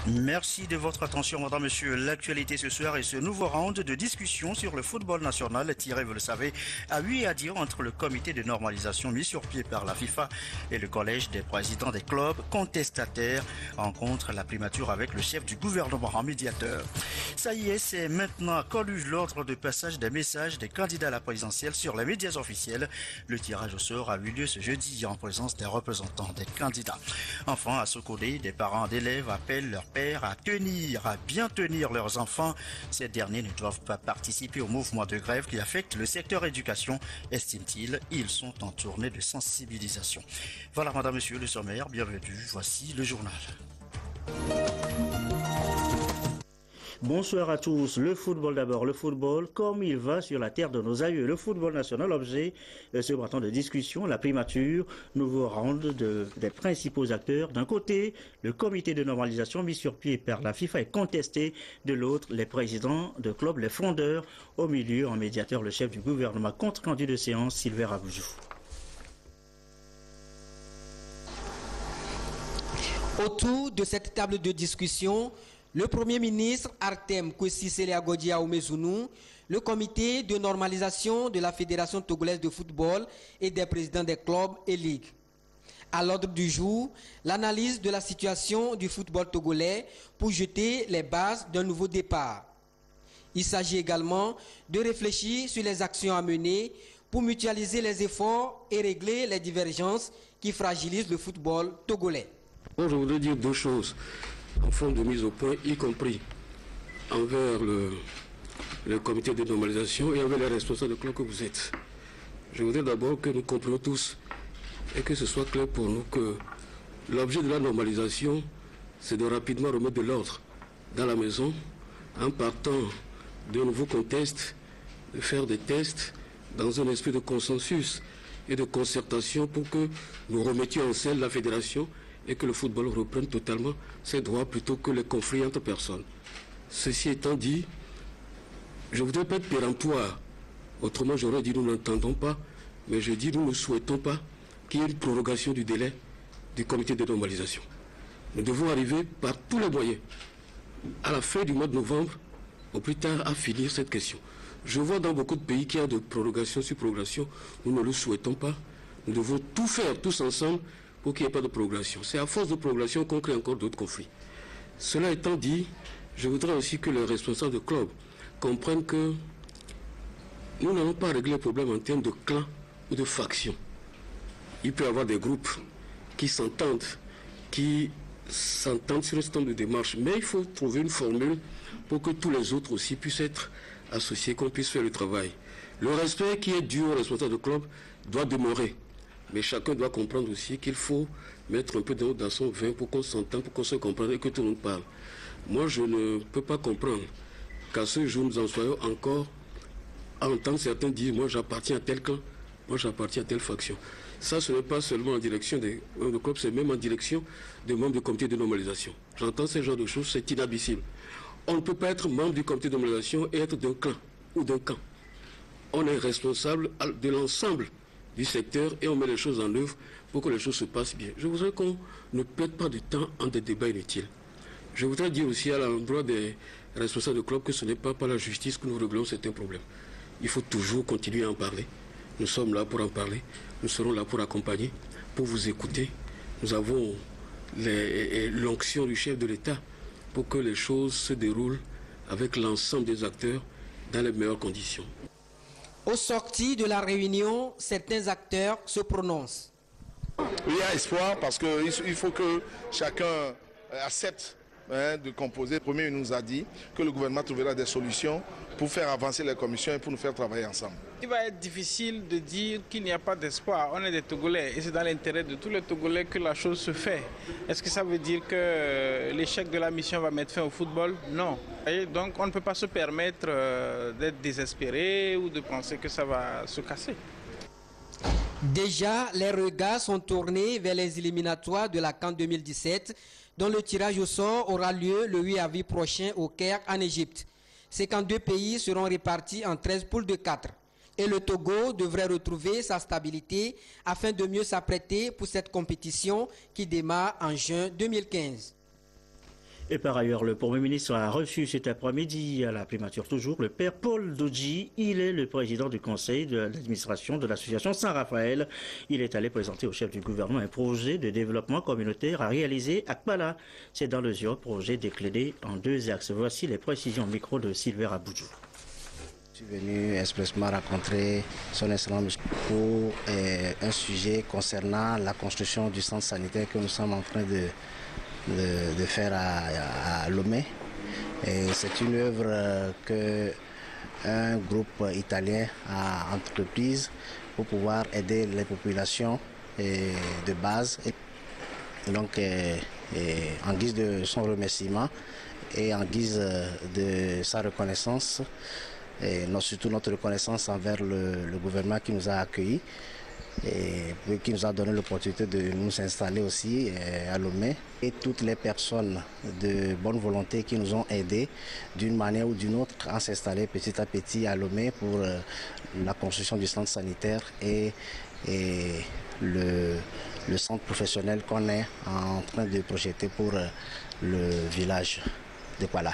Merci de votre attention, madame, monsieur. L'actualité ce soir est ce nouveau round de discussion sur le football national tiré, vous le savez, à 8 à 10 entre le comité de normalisation mis sur pied par la FIFA et le collège des présidents des clubs contestataires rencontre la primature avec le chef du gouvernement en médiateur. Ça y est, c'est maintenant connu l'ordre de passage des messages des candidats à la présidentielle sur les médias officiels. Le tirage au sort a eu lieu ce jeudi en présence des représentants des candidats. Enfin, à ce côté, des parents d'élèves appellent leurs pères à bien tenir leurs enfants. Ces derniers ne doivent pas participer au mouvement de grève qui affecte le secteur éducation, estime-t-il. Ils sont en tournée de sensibilisation. Voilà, madame, monsieur, le sommaire. Bienvenue. Voici le journal. Bonsoir à tous. Le football d'abord. Le football, comme il va sur la terre de nos aïeux. Le football national, objet de ce bâton de discussion, la primature, nouveau round des principaux acteurs. D'un côté, le comité de normalisation mis sur pied par la FIFA est contesté. De l'autre, les présidents de clubs, les fondeurs. Au milieu, en médiateur, le chef du gouvernement. Compte rendu de séance, Sylvain Raboujou. Autour de cette table de discussion, le Premier ministre Artem Kwesi-Seleagodia Oumezunou, le comité de normalisation de la Fédération togolaise de football et des présidents des clubs et ligues. À l'ordre du jour, l'analyse de la situation du football togolais pour jeter les bases d'un nouveau départ. Il s'agit également de réfléchir sur les actions à mener pour mutualiser les efforts et régler les divergences qui fragilisent le football togolais. Bon, je voudrais dire deux choses en forme de mise au point, y compris envers le comité de normalisation et envers les responsables de club que vous êtes. Je voudrais d'abord que nous comprenions tous et que ce soit clair pour nous que l'objet de la normalisation, c'est de rapidement remettre de l'ordre dans la maison en partant de nouveaux contextes, de faire des tests dans un esprit de consensus et de concertation pour que nous remettions en selle la fédération et que le football reprenne totalement ses droits plutôt que les conflits entre personnes. Ceci étant dit, je ne voudrais pas être péremptoire, autrement j'aurais dit nous n'entendons pas, mais je dis nous ne souhaitons pas qu'il y ait une prorogation du délai du comité de normalisation. Nous devons arriver par tous les moyens, à la fin du mois de novembre, au plus tard, à finir cette question. Je vois dans beaucoup de pays qu'il y a de prorogation sur prorogation, nous ne le souhaitons pas. Nous devons tout faire tous ensemble pour qu'il n'y ait pas de progression. C'est à force de progression qu'on crée encore d'autres conflits. Cela étant dit, je voudrais aussi que les responsables de club comprennent que nous n'allons pas régler le problème en termes de clans ou de factions. Il peut y avoir des groupes qui s'entendent sur un certain nombre de démarches, mais il faut trouver une formule pour que tous les autres aussi puissent être associés, qu'on puisse faire le travail. Le respect qui est dû aux responsables de club doit demeurer. Mais chacun doit comprendre aussi qu'il faut mettre un peu d'eau dans son vin pour qu'on s'entende, pour qu'on se comprenne et que tout le monde parle. Moi, je ne peux pas comprendre qu'à ce jour, nous en soyons encore à entendre certains dire « moi, j'appartiens à tel clan, moi, j'appartiens à telle faction ». Ça, ce n'est pas seulement en direction des clubs, c'est même en direction des membres du comité de normalisation. J'entends ce genre de choses, c'est inadmissible. On ne peut pas être membre du comité de normalisation et être d'un clan ou d'un camp. On est responsable de l'ensemble du secteur et on met les choses en œuvre pour que les choses se passent bien. Je voudrais qu'on ne perde pas de temps en des débats inutiles. Je voudrais dire aussi à l'endroit des responsables de club que ce n'est pas par la justice que nous réglons certains problèmes. Il faut toujours continuer à en parler. Nous sommes là pour en parler. Nous serons là pour accompagner, pour vous écouter. Nous avons l'onction du chef de l'État pour que les choses se déroulent avec l'ensemble des acteurs dans les meilleures conditions. Au sorti de la réunion, certains acteurs se prononcent. Il y a espoir parce qu'il faut que chacun accepte de composer. Le Premier nous a dit que le gouvernement trouvera des solutions pour faire avancer les commissions et pour nous faire travailler ensemble. Il va être difficile de dire qu'il n'y a pas d'espoir. On est des Togolais et c'est dans l'intérêt de tous les Togolais que la chose se fait. Est-ce que ça veut dire que l'échec de la mission va mettre fin au football? Non. Et donc on ne peut pas se permettre d'être désespéré ou de penser que ça va se casser. Déjà, les regards sont tournés vers les éliminatoires de la CAN 2017, dont le tirage au sort aura lieu le 8 avril prochain au Caire, en Égypte. Ces 52 pays seront répartis en 13 poules de 4. Et le Togo devrait retrouver sa stabilité afin de mieux s'apprêter pour cette compétition qui démarre en juin 2015. Et par ailleurs, le Premier ministre a reçu cet après-midi à la primature toujours le père Paul Dodji. Il est le président du conseil de l'administration de l'association Saint-Raphaël. Il est allé présenter au chef du gouvernement un projet de développement communautaire à réaliser à Kpala. C'est dans le ZIO, projet décliné en 2 axes. Voici les précisions au micro de Sylvain Aboudjou. Je suis venu expressément rencontrer son Excellence pour un sujet concernant la construction du centre sanitaire que nous sommes en train de faire à Lomé. C'est une œuvre qu'un groupe italien a entreprise pour pouvoir aider les populations de base. Donc, en guise de son remerciement et en guise de sa reconnaissance, et surtout notre reconnaissance envers le gouvernement qui nous a accueillis et qui nous a donné l'opportunité de nous installer aussi à Lomé, et toutes les personnes de bonne volonté qui nous ont aidés d'une manière ou d'une autre à s'installer petit à petit à Lomé pour la construction du centre sanitaire et le centre professionnel qu'on est en train de projeter pour le village de Kpala.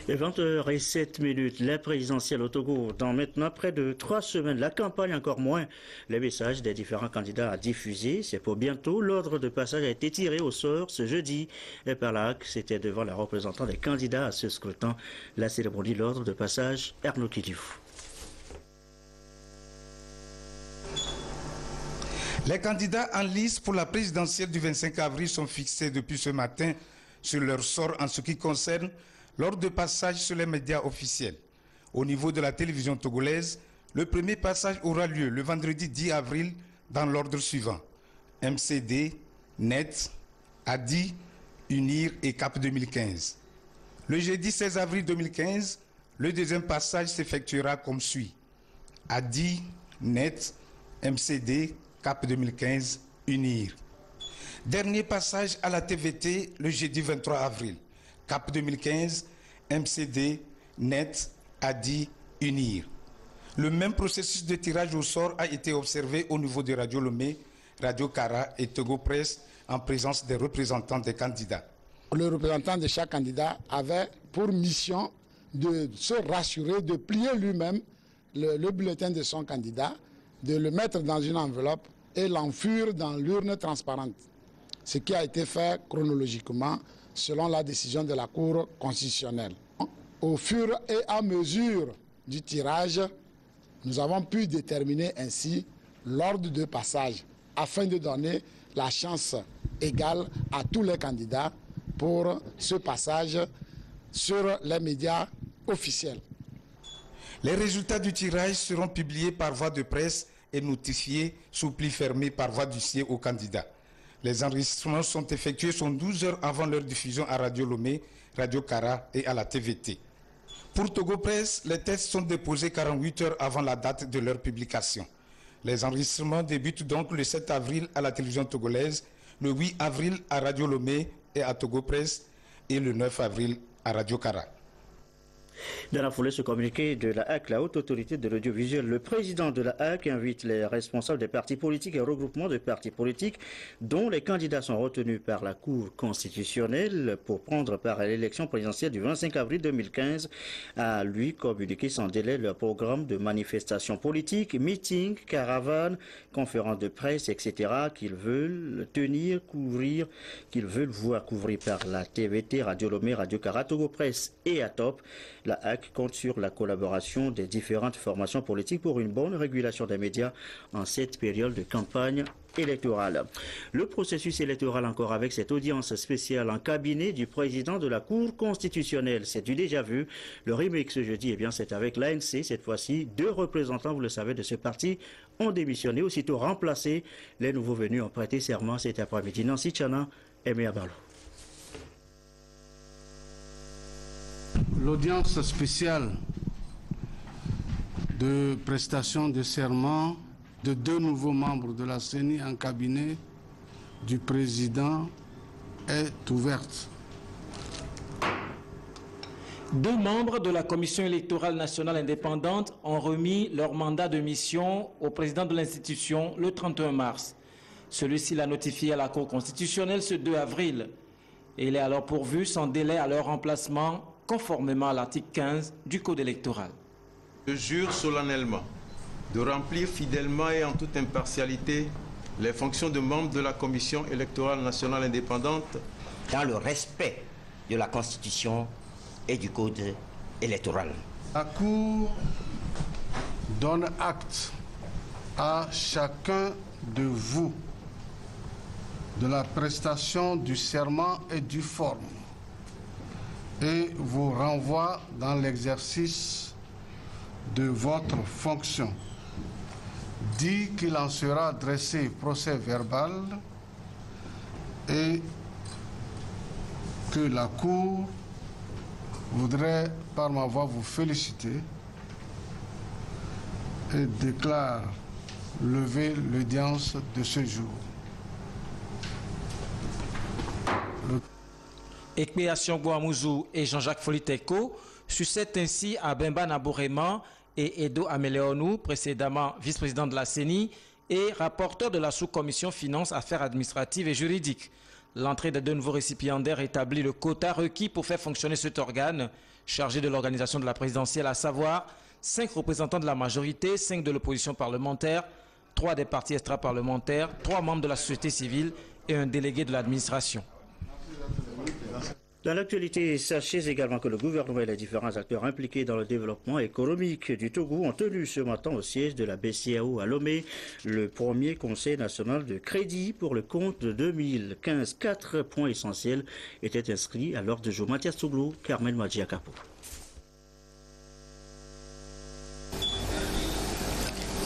20h07, la présidentielle au Togo. Dans maintenant près de 3 semaines, la campagne encore moins. Les messages des différents candidats à diffuser, c'est pour bientôt. L'ordre de passage a été tiré au sort ce jeudi. Et par là, c'était devant la représentante des candidats à ce scrutin. La cérémonie, l'ordre de passage, Arnaud Kidiouf. Les candidats en lice pour la présidentielle du 25 avril sont fixés depuis ce matin sur leur sort en ce qui concerne l'ordre de passage sur les médias officiels. Au niveau de la télévision togolaise, le premier passage aura lieu le vendredi 10 avril dans l'ordre suivant: MCD, Net, ADI, UNIR et CAP 2015. Le jeudi 16 avril 2015, le deuxième passage s'effectuera comme suit: ADI, Net, MCD, CAP 2015, UNIR. Dernier passage à la TVT le jeudi 23 avril. CAP 2015, MCD, Net, ADI, UNIR. Le même processus de tirage au sort a été observé au niveau de Radio Lomé, Radio Kara et Togo Presse en présence des représentants des candidats. Le représentant de chaque candidat avait pour mission de se rassurer, de plier lui-même le bulletin de son candidat, de le mettre dans une enveloppe et l'enfuir dans l'urne transparente. Ce qui a été fait chronologiquement selon la décision de la Cour constitutionnelle. Au fur et à mesure du tirage, nous avons pu déterminer ainsi l'ordre de passage afin de donner la chance égale à tous les candidats pour ce passage sur les médias officiels. Les résultats du tirage seront publiés par voie de presse et notifiés sous pli fermé par voie d'huissier aux candidats. Les enregistrements sont effectués 12 heures avant leur diffusion à Radio Lomé, Radio Kara et à la TVT. Pour Togo Presse, les tests sont déposés 48 heures avant la date de leur publication. Les enregistrements débutent donc le 7 avril à la télévision togolaise, le 8 avril à Radio Lomé et à Togo Presse et le 9 avril à Radio Kara. Dans la foulée, ce communiqué de la HAC, la Haute Autorité de l'Audiovisuel, le président de la HAC invite les responsables des partis politiques et regroupements de partis politiques dont les candidats sont retenus par la Cour constitutionnelle pour prendre part à l'élection présidentielle du 25 avril 2015 à lui communiquer sans délai leur programme de manifestations politiques, meetings, caravanes, conférences de presse, etc. qu'ils veulent tenir, couvrir, qu'ils veulent voir couvrir par la TVT, Radio Lomé, Radio Kara, Togo Presse et ATOP. La HAC compte sur la collaboration des différentes formations politiques pour une bonne régulation des médias en cette période de campagne électorale. Le processus électoral encore avec cette audience spéciale en cabinet du président de la Cour constitutionnelle. C'est du déjà vu. Le remake ce jeudi, eh bien, c'est avec l'ANC. Cette fois-ci, 2 représentants, vous le savez, de ce parti ont démissionné, aussitôt remplacés. Les nouveaux venus ont prêté serment cet après-midi. Nancy Tchana et Méa Barlo. L'audience spéciale de prestation de serment de 2 nouveaux membres de la CENI en cabinet du président est ouverte. 2 membres de la Commission électorale nationale indépendante ont remis leur mandat de mission au président de l'institution le 31 mars. Celui-ci l'a notifié à la Cour constitutionnelle ce 2 avril. et il est alors pourvu sans délai à leur remplacement conformément à l'article 15 du Code électoral. Je jure solennellement de remplir fidèlement et en toute impartialité les fonctions de membre de la Commission électorale nationale indépendante dans le respect de la Constitution et du Code électoral. La Cour donne acte à chacun de vous de la prestation du serment et du forme et vous renvoie dans l'exercice de votre fonction. Dit qu'il en sera dressé procès verbal et que la Cour voudrait par ma voix vous féliciter et déclare lever l'audience de ce jour. Ekpeation Gouamouzou et Jean-Jacques Foliteko succèdent ainsi à Bemba Nabourema et Edo Ameleonou, précédemment vice-président de la CENI et rapporteur de la sous-commission finances, affaires administratives et juridiques. L'entrée des deux nouveaux récipiendaires établit le quota requis pour faire fonctionner cet organe chargé de l'organisation de la présidentielle, à savoir 5 représentants de la majorité, 5 de l'opposition parlementaire, 3 des partis extra-parlementaires, 3 membres de la société civile et un délégué de l'administration. Dans l'actualité, sachez également que le gouvernement et les différents acteurs impliqués dans le développement économique du Togo ont tenu ce matin au siège de la BCEAO à Lomé le premier conseil national de crédit pour le compte de 2015. 4 points essentiels étaient inscrits à l'ordre du jour. Mathias Souglou, Carmen Madjiakapo.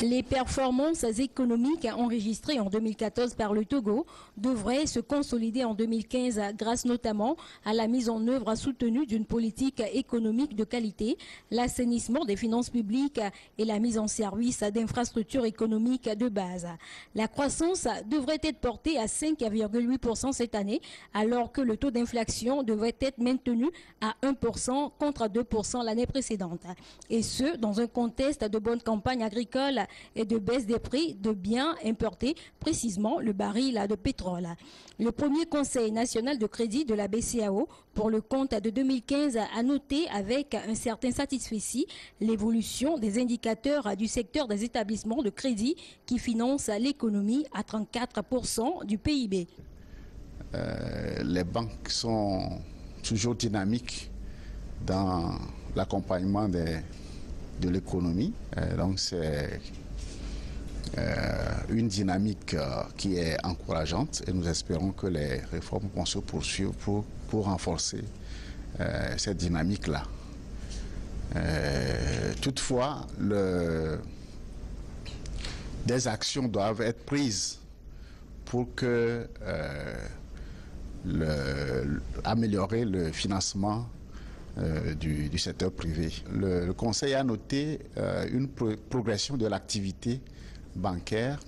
Les performances économiques enregistrées en 2014 par le Togo devraient se consolider en 2015 grâce notamment à la mise en œuvre soutenue d'une politique économique de qualité, l'assainissement des finances publiques et la mise en service d'infrastructures économiques de base. La croissance devrait être portée à 5,8% cette année, alors que le taux d'inflation devrait être maintenu à 1% contre 2% l'année précédente. Et ce, dans un contexte de bonne campagne agricole et de baisse des prix de biens importés, précisément le baril de pétrole. Le premier conseil national de crédit de la BCEAO pour le compte de 2015 a noté avec un certain satisfecit l'évolution des indicateurs du secteur des établissements de crédit qui financent l'économie à 34% du PIB. Les banques sont toujours dynamiques dans l'accompagnement de l'économie. Donc c'est une dynamique qui est encourageante et nous espérons que les réformes vont se poursuivre pour renforcer cette dynamique-là. Toutefois, des actions doivent être prises pour que améliorer le financement du secteur privé. Le Conseil a noté une progression de l'activité bancaire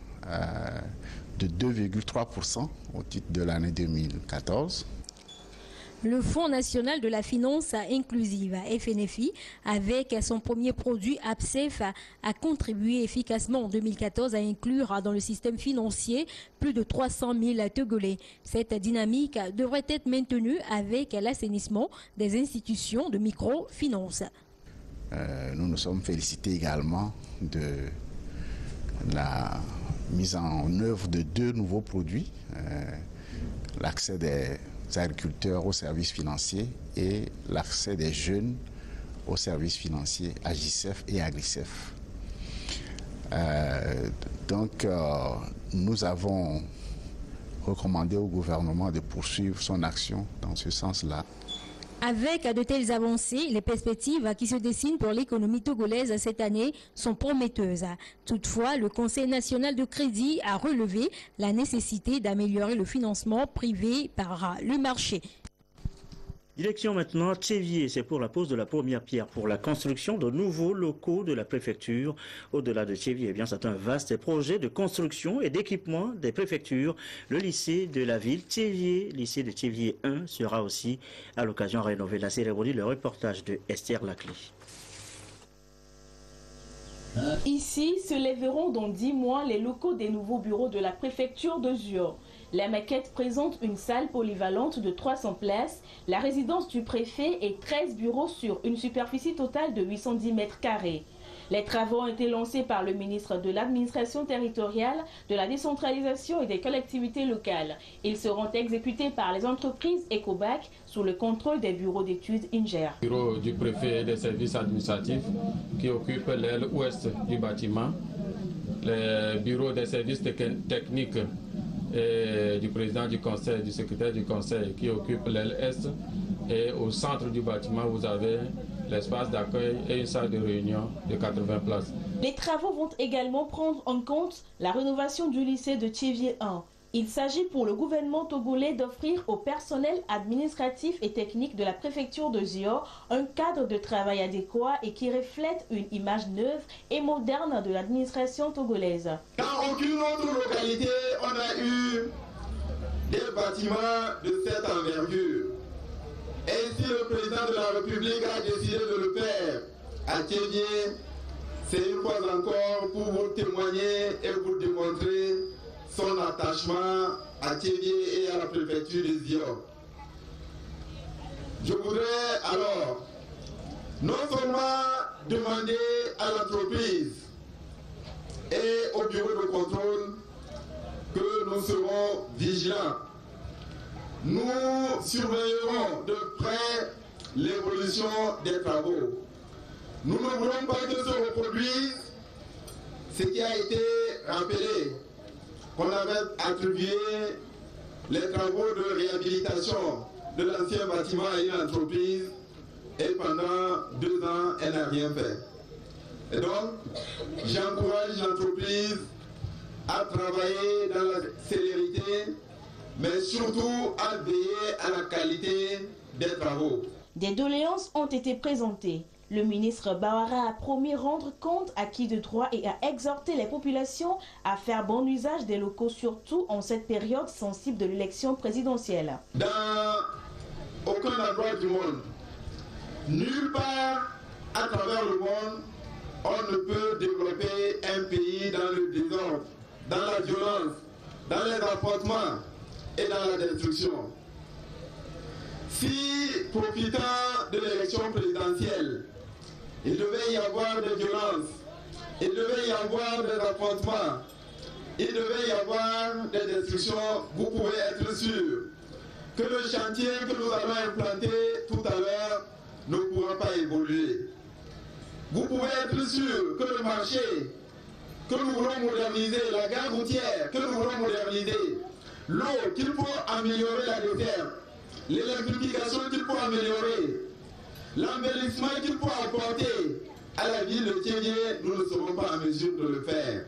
de 2,3% au titre de l'année 2014. Le Fonds national de la finance inclusive, FNFI, avec son premier produit APSEF, a contribué efficacement en 2014 à inclure dans le système financier plus de 300 000 Togolais. Cette dynamique devrait être maintenue avec l'assainissement des institutions de microfinance. Nous nous sommes félicités également de la mise en œuvre de 2 nouveaux produits, l'accès des agriculteurs aux services financiers et l'accès des jeunes aux services financiers Agicef et Agricef. Nous avons recommandé au gouvernement de poursuivre son action dans ce sens-là. Avec de telles avancées, les perspectives qui se dessinent pour l'économie togolaise cette année sont prometteuses. Toutefois, le Conseil national de crédit a relevé la nécessité d'améliorer le financement privé par le marché. Direction maintenant Tchévié, c'est pour la pose de la première pierre pour la construction de nouveaux locaux de la préfecture. Au-delà de Tchévié, eh bien, c'est un vaste projet de construction et d'équipement des préfectures. Le lycée de la ville Tchévié, lycée de Tchévié 1, sera aussi à l'occasion rénové. La cérémonie, le reportage de Esther Laclé. Ici se lèveront dans 10 mois les locaux des nouveaux bureaux de la préfecture de Zur. La maquette présente une salle polyvalente de 300 places, la résidence du préfet et 13 bureaux sur une superficie totale de 810 mètres carrés. Les travaux ont été lancés par le ministre de l'Administration territoriale, de la décentralisation et des collectivités locales. Ils seront exécutés par les entreprises Ecobac sous le contrôle des bureaux d'études INGER. Le bureau du préfet et des services administratifs qui occupe l'aile ouest du bâtiment, les bureaux des services techniques et du président du conseil, du secrétaire du conseil qui occupe l'aile est, et au centre du bâtiment vous avez l'espace d'accueil et une salle de réunion de 80 places. Les travaux vont également prendre en compte la rénovation du lycée de Thiévié 1. Il s'agit pour le gouvernement togolais d'offrir au personnel administratif et technique de la préfecture de Zior un cadre de travail adéquat et qui reflète une image neuve et moderne de l'administration togolaise. Dans aucune autre localité, on a eu des bâtiments de cette envergure. Et si le président de la République a décidé de le faire à Thiévié, c'est une fois encore pour vous témoigner et vous démontrer son attachement à Thiévié et à la préfecture de Zior. Je voudrais alors non seulement demander à l'entreprise et au bureau de contrôle que nous serons vigilants. Nous surveillerons de près l'évolution des travaux. Nous ne voulons pas que se reproduise ce qui a été rappelé, qu'on avait attribué les travaux de réhabilitation de l'ancien bâtiment à une entreprise et pendant 2 ans, elle n'a rien fait. Et donc, j'encourage l'entreprise à travailler dans la célérité, mais surtout à veiller à la qualité des travaux. Des doléances ont été présentées. Le ministre Bawara a promis rendre compte à qui de droit et a exhorté les populations à faire bon usage des locaux, surtout en cette période sensible de l'élection présidentielle. Dans aucun endroit du monde, nulle part à travers le monde, on ne peut développer un pays dans le désordre, dans la violence, dans les affrontements et dans la destruction. Si, profitant de l'élection présidentielle, il devait y avoir des violences, il devait y avoir des affrontements, il devait y avoir des destructions, vous pouvez être sûr que le chantier que nous allons implanter tout à l'heure ne pourra pas évoluer. Vous pouvez être sûr que le marché que nous voulons moderniser, la gare routière que nous voulons moderniser, l'eau qu'il faut améliorer la desserte, l'électrification qu'il faut améliorer, l'embellissement qu'il faut apporter à la ville de Thiévié, nous ne serons pas en mesure de le faire.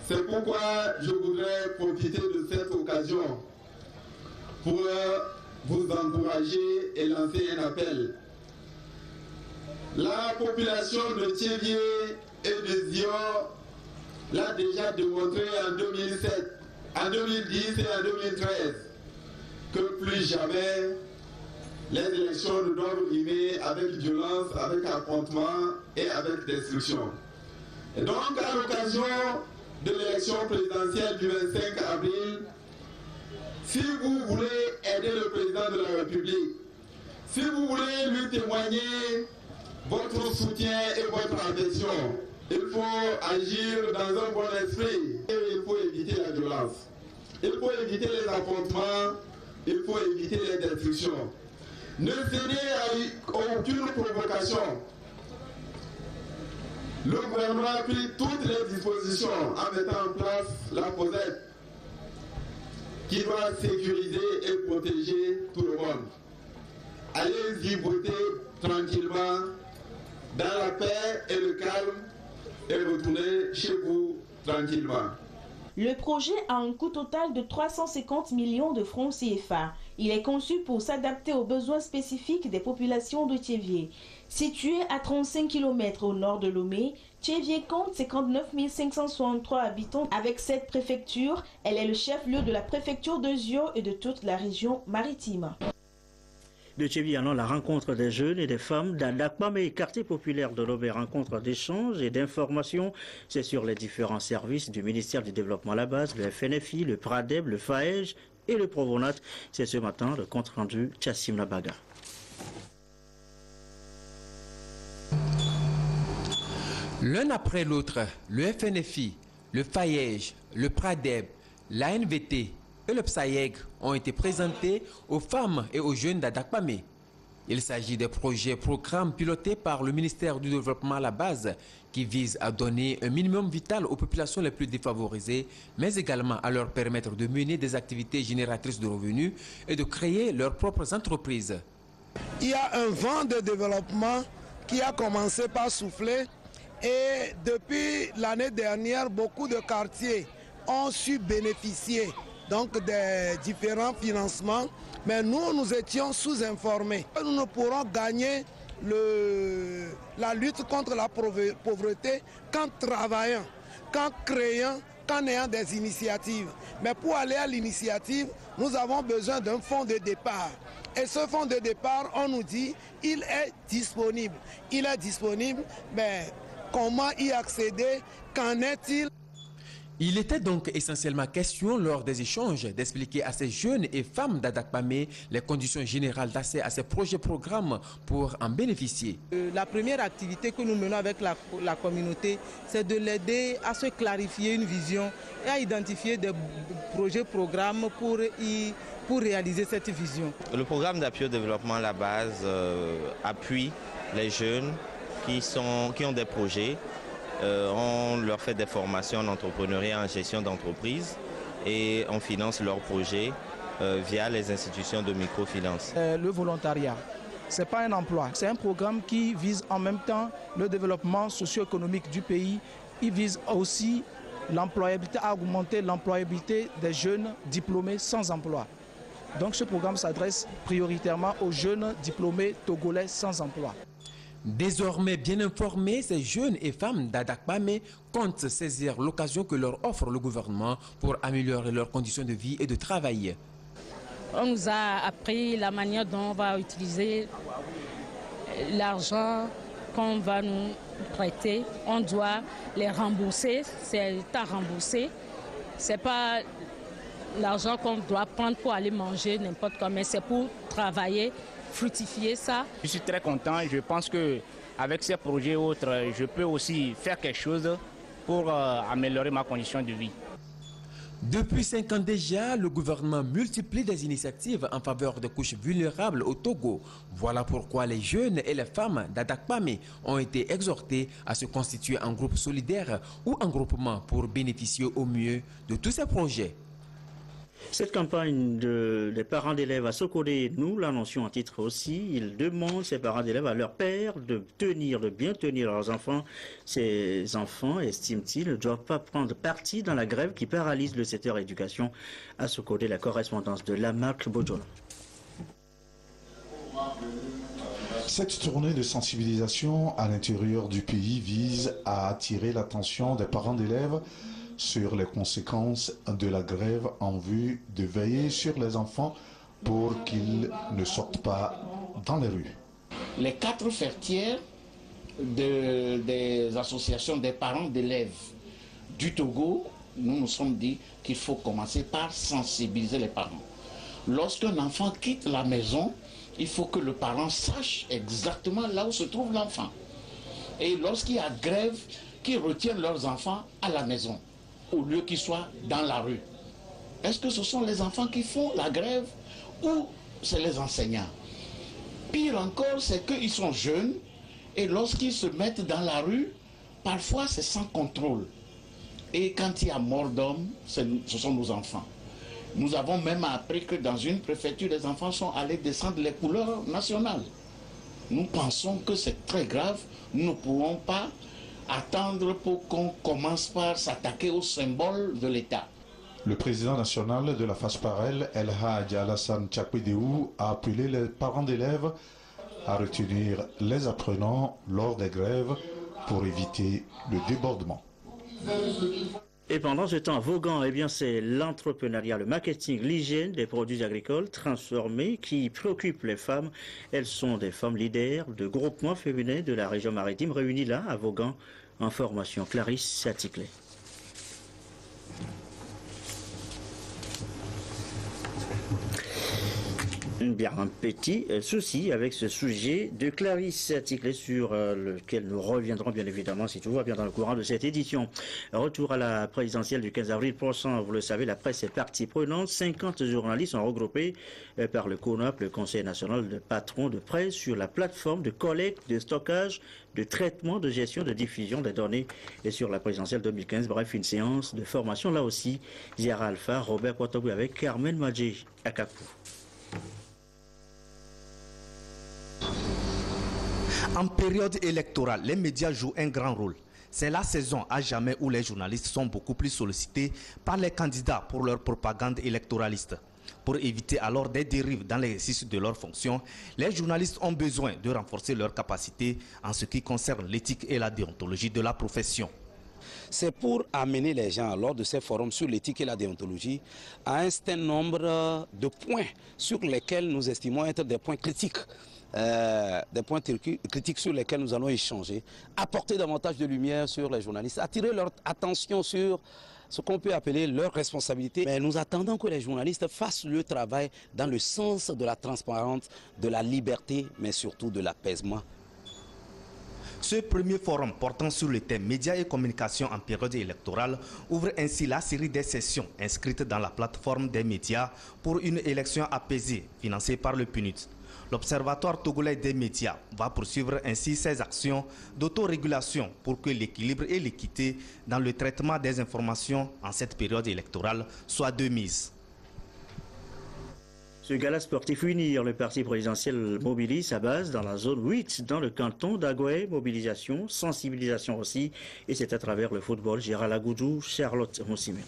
C'est pourquoi je voudrais profiter de cette occasion pour vous encourager et lancer un appel. La population de Thiévié et de Zior l'a déjà démontré en 2007, en 2010 et en 2013 que plus jamais les élections ne doivent rimer avec violence, avec affrontement et avec destruction. Et donc, à l'occasion de l'élection présidentielle du 25 avril, si vous voulez aider le président de la République, si vous voulez lui témoigner votre soutien et votre affection, il faut agir dans un bon esprit et il faut éviter la violence. Il faut éviter les affrontements, il faut éviter les destructions. Ne cédez à aucune provocation. Le gouvernement a pris toutes les dispositions en mettant en place la posette qui doit sécuriser et protéger tout le monde. Allez-y voter tranquillement, dans la paix et le calme, et retournez chez vous tranquillement. Le projet a un coût total de 350 millions de francs CFA. Il est conçu pour s'adapter aux besoins spécifiques des populations de Thiévié. Situé à 35 km au nord de Lomé, Thiévié compte 59 563 habitants. Avec cette préfecture, elle est le chef-lieu de la préfecture de Zior et de toute la région maritime. de Tchébianon, la rencontre des jeunes et des femmes d'Adakpamé, quartier populaire de l'Aubé, rencontre d'échanges et d'informations. C'est sur les différents services du ministère du Développement à la base, le FNFI, le PRADEB, le FAEJ et le Provonat. C'est ce matin le compte rendu Tchassim Nabaga. L'un après l'autre, le FNFI, le FAEJ, le PRADEB, l'ANVT et le PSAEG ont été présentés aux femmes et aux jeunes d'Adakpamé. Il s'agit des programmes pilotés par le ministère du Développement à la base qui visent à donner un minimum vital aux populations les plus défavorisées, mais également à leur permettre de mener des activités génératrices de revenus et de créer leurs propres entreprises. Il y a un vent de développement qui a commencé par souffler et depuis l'année dernière, beaucoup de quartiers ont su bénéficier donc des différents financements, mais nous étions sous-informés. Nous ne pourrons gagner la lutte contre la pauvreté qu'en travaillant, qu'en créant, qu'en ayant des initiatives. Mais pour aller à l'initiative, nous avons besoin d'un fonds de départ. Et ce fonds de départ, on nous dit, il est disponible. Il est disponible, mais comment y accéder? Qu'en est-il? Il était donc essentiellement question lors des échanges d'expliquer à ces jeunes et femmes d'Adakpamé les conditions générales d'accès à ces projets-programmes pour en bénéficier. La première activité que nous menons avec la communauté, c'est de l'aider à se clarifier une vision et à identifier des projets-programmes pour réaliser cette vision. Le programme d'appui au développement à la base appuie les jeunes qui ont des projets. On leur fait des formations en entrepreneuriat, en gestion d'entreprise et on finance leurs projets via les institutions de microfinance. Le volontariat, ce n'est pas un emploi, c'est un programme qui vise en même temps le développement socio-économique du pays. Il vise aussi l'employabilité, à augmenter l'employabilité des jeunes diplômés sans emploi. Donc ce programme s'adresse prioritairement aux jeunes diplômés togolais sans emploi. Désormais bien informés, ces jeunes et femmes d'Adakpamé comptent saisir l'occasion que leur offre le gouvernement pour améliorer leurs conditions de vie et de travail. On nous a appris la manière dont on va utiliser l'argent qu'on va nous prêter. On doit les rembourser, c'est à rembourser. Ce n'est pas l'argent qu'on doit prendre pour aller manger n'importe quoi, mais c'est pour travailler, fructifier ça. Je suis très content. Je pense qu'avec ces projets et autres, je peux aussi faire quelque chose pour améliorer ma condition de vie. Depuis 5 ans déjà, le gouvernement multiplie des initiatives en faveur des couches vulnérables au Togo. Voilà pourquoi les jeunes et les femmes d'Adakpamé ont été exhortés à se constituer en groupe solidaire ou en groupement pour bénéficier au mieux de tous ces projets. Cette campagne des parents d'élèves à Sokodé, nous l'annoncions en titre aussi. Ils demandent, ces parents d'élèves, à leur père de bien tenir leurs enfants. Ces enfants, estiment-ils, ne doivent pas prendre parti dans la grève qui paralyse le secteur éducation. À Sokodé, la correspondance de Lamarck Bodjola. Cette tournée de sensibilisation à l'intérieur du pays vise à attirer l'attention des parents d'élèves sur les conséquences de la grève en vue de veiller sur les enfants pour qu'ils ne sortent pas dans les rues. Les 4 fertières des associations des parents d'élèves du Togo, nous sommes dit qu'il faut commencer par sensibiliser les parents. Lorsqu'un enfant quitte la maison, il faut que le parent sache exactement là où se trouve l'enfant. Et lorsqu'il y a grève, qu'ils retiennent leurs enfants à la maison, au lieu qu'ils soient dans la rue. Est-ce que ce sont les enfants qui font la grève ou c'est les enseignants? Pire encore, c'est qu'ils sont jeunes et lorsqu'ils se mettent dans la rue, parfois c'est sans contrôle. Et quand il y a mort d'homme, ce sont nos enfants. Nous avons même appris que dans une préfecture, les enfants sont allés descendre les couleurs nationales. Nous pensons que c'est très grave. Nous ne pouvons pas attendre pour qu'on commence par s'attaquer au symbole de l'État. Le président national de la FASPAREL, El Hadj Alassane Tchakwedeou, a appelé les parents d'élèves à retenir les apprenants lors des grèves pour éviter le débordement. Et pendant ce temps, Vaughan, eh bien, c'est l'entrepreneuriat, le marketing, l'hygiène des produits agricoles transformés qui préoccupent les femmes. Elles sont des femmes leaders de groupements féminins de la région maritime réunis là à Vaughan en formation. Clarisse Saticlé. Bien, un petit souci avec ce sujet de Clarisse Saticlé sur lequel nous reviendrons bien évidemment si tout va bien dans le courant de cette édition. Retour à la présidentielle du 15 avril prochain, vous le savez, la presse est partie prenante. 50 journalistes sont regroupés par le CONAP, le Conseil national de patrons de presse, sur la plateforme de collecte, de stockage, de traitement, de gestion, de diffusion des données et sur la présidentielle 2015. Bref, une séance de formation là aussi. Ziara Alpha, Robert Kwatogou avec Carmen Madji Akakou. En période électorale, les médias jouent un grand rôle. C'est la saison à jamais où les journalistes sont beaucoup plus sollicités par les candidats pour leur propagande électoraliste. Pour éviter alors des dérives dans l'exercice de leurs fonctions, les journalistes ont besoin de renforcer leurs capacités en ce qui concerne l'éthique et la déontologie de la profession. C'est pour amener les gens lors de ces forums sur l'éthique et la déontologie à un certain nombre de points sur lesquels nous estimons être des points critiques. Des points critiques sur lesquels nous allons échanger, apporter davantage de lumière sur les journalistes, attirer leur attention sur ce qu'on peut appeler leur responsabilité. Mais nous attendons que les journalistes fassent le travail dans le sens de la transparence, de la liberté, mais surtout de l'apaisement. Ce premier forum portant sur le thème médias et communication en période électorale ouvre ainsi la série des sessions inscrites dans la plateforme des médias pour une élection apaisée financée par le PNUD. L'Observatoire togolais des médias va poursuivre ainsi ses actions d'autorégulation pour que l'équilibre et l'équité dans le traitement des informations en cette période électorale soient de mise. Ce gala sportif unir le parti présidentiel mobilise sa base dans la zone 8, dans le canton d'Agoué. Mobilisation, sensibilisation aussi, et c'est à travers le football. Gérald Agoudou, Charlotte Moussime.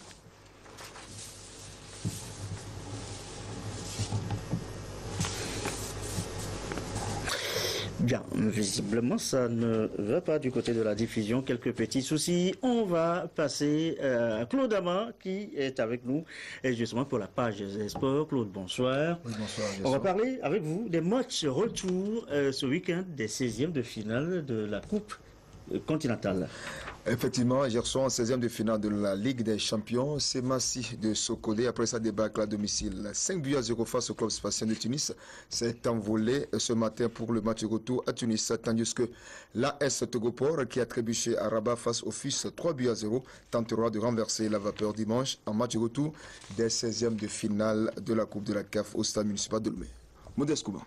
Bien, visiblement, ça ne va pas du côté de la diffusion. Quelques petits soucis. On va passer à Claude Ama qui est avec nous, et justement pour la page des sports. Claude, bonsoir. Oui, bonsoir. On va parler avec vous des matchs retour ce week-end des 16e de finale de la Coupe continentale. Effectivement, hier soir, en 16e de finale de la Ligue des Champions, c'est Massi de Sokodé, après sa débâcle à domicile. 5-0 face au club spatien de Tunis, s'est envolé ce matin pour le match retour à Tunis, tandis que l'AS Togopor, qui a trébuché à Rabat face au FUS 3-0, tentera de renverser la vapeur dimanche en match retour des 16e de finale de la Coupe de la CAF au stade municipal de Lomé. Modeste Kouba.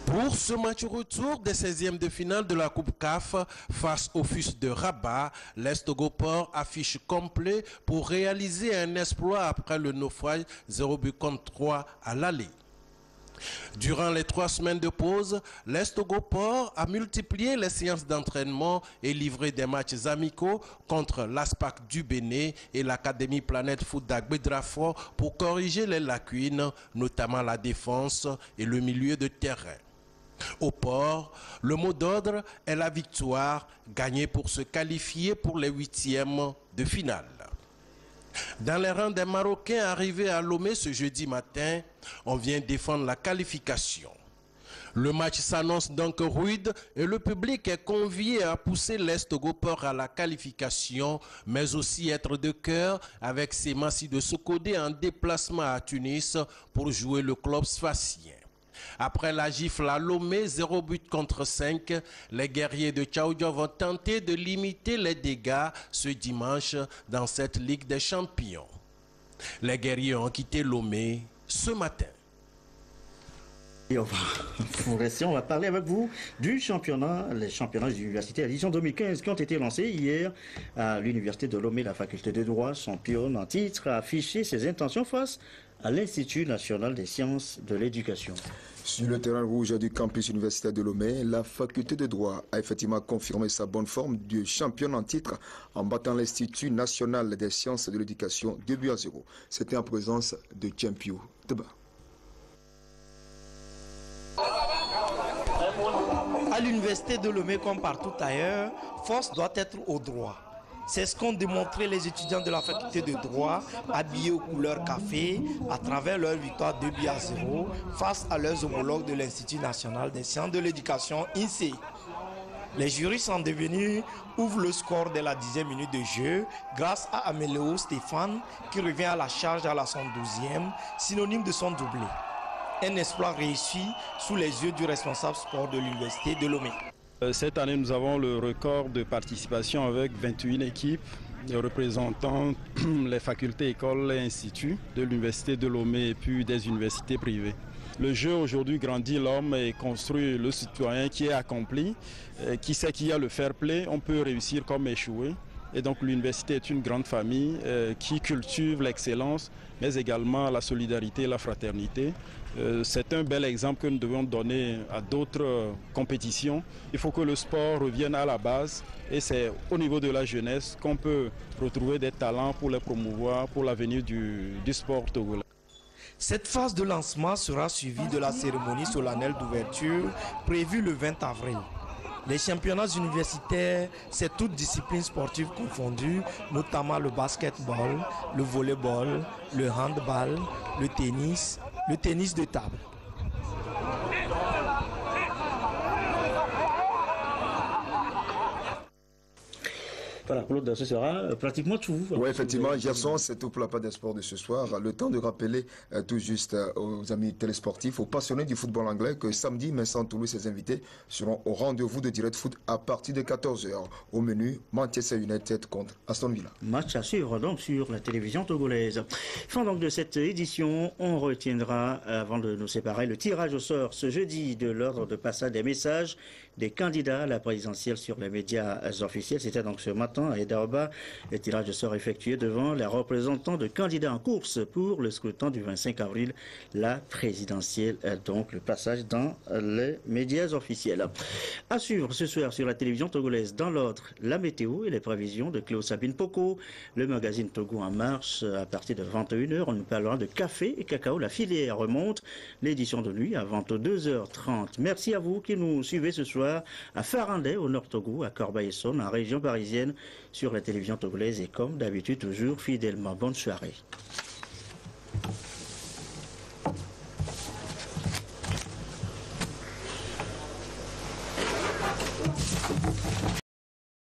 Pour ce match retour des 16e de finale de la Coupe CAF face au FUS de Rabat, l'Est Togopor affiche complet pour réaliser un exploit après le naufrage 0-3 à l'aller. Durant les 3 semaines de pause, l'Est Togopor a multiplié les séances d'entraînement et livré des matchs amicaux contre l'ASPAC du Bénin et l'Académie Planète Foot d'Agbédrafort pour corriger les lacunes, notamment la défense et le milieu de terrain. Au port, le mot d'ordre est la victoire, gagnée pour se qualifier pour les 8e de finale. Dans les rangs des Marocains arrivés à Lomé ce jeudi matin, on vient défendre la qualification. Le match s'annonce donc rude et le public est convié à pousser l'Est Togopor à la qualification, mais aussi être de cœur avec ses Massi de Sokodé en déplacement à Tunis pour jouer le club sphacien. Après la gifle à Lomé, 0-5, les guerriers de Tchaoudja vont tenter de limiter les dégâts ce dimanche dans cette Ligue des Champions. Les guerriers ont quitté Lomé ce matin. Et on va parler avec vous du championnat, les championnats d'université édition 2015 qui ont été lancés hier à l'université de Lomé. La faculté de droit, championne en titre, a affiché ses intentions face à l'Institut national des sciences de l'éducation. Sur le terrain rouge du campus universitaire de Lomé, la faculté de droit a effectivement confirmé sa bonne forme de championne en titre en battant l'Institut national des sciences de l'éducation 2-0. C'était en présence de Tchempio Teba. À l'université de Lomé, comme partout ailleurs, force doit être au droit. C'est ce qu'ont démontré les étudiants de la faculté de droit, habillés aux couleurs café, à travers leur victoire 2-0 face à leurs homologues de l'Institut national des sciences de l'éducation, INSEE. Les juristes en devenir ouvrent le score dès la 10e minute de jeu grâce à Améléo Stéphane qui revient à la charge à la 112e, synonyme de son doublé. Un exploit réussi sous les yeux du responsable sport de l'Université de Lomé. Cette année, nous avons le record de participation avec 21 équipes représentant les facultés, écoles et instituts de l'Université de Lomé et puis des universités privées. Le jeu aujourd'hui grandit l'homme et construit le citoyen qui est accompli, qui sait qu'il y a le fair play, on peut réussir comme échouer. Et donc l'université est une grande famille qui cultive l'excellence, mais également la solidarité et la fraternité. C'est un bel exemple que nous devons donner à d'autres compétitions. Il faut que le sport revienne à la base et c'est au niveau de la jeunesse qu'on peut retrouver des talents pour les promouvoir pour l'avenir du sport togolais. Cette phase de lancement sera suivie de la cérémonie solennelle d'ouverture prévue le 20 avril. Les championnats universitaires, c'est toutes disciplines sportives confondues, notamment le basketball, le volleyball, le handball, le tennis de table. Voilà, Claude, ce sera pratiquement tout. Oui, effectivement, Gerson, c'est tout pour la part des sports de ce soir. Le temps de rappeler tout juste aux amis télésportifs, aux passionnés du football anglais, que samedi, Vincent Toulouse et ses invités seront au rendez-vous de Direct Foot à partir de 14h. Au menu, Manchester United contre Aston Villa. Match à suivre donc sur la télévision togolaise. Fin donc de cette édition, on retiendra, avant de nous séparer, le tirage au sort ce jeudi de l'ordre de passage des messages des candidats à la présidentielle sur les médias officiels. C'était donc ce matin à Edaoba. Le tirage sera effectué devant les représentants de candidats en course pour le scrutin du 25 avril, la présidentielle. Donc le passage dans les médias officiels. À suivre ce soir sur la télévision togolaise dans l'ordre, la météo et les prévisions de Cléo Sabine Poko. Le magazine Togo en marche à partir de 21h. On nous parlera de café et cacao. La filière remonte. L'édition de nuit à 22h30. Merci à vous qui nous suivez ce soir à Farandais, au Nord Togo, à Corbeil-Essonne, en région parisienne, sur la télévision togolaise et comme d'habitude toujours fidèlement. Bonne soirée.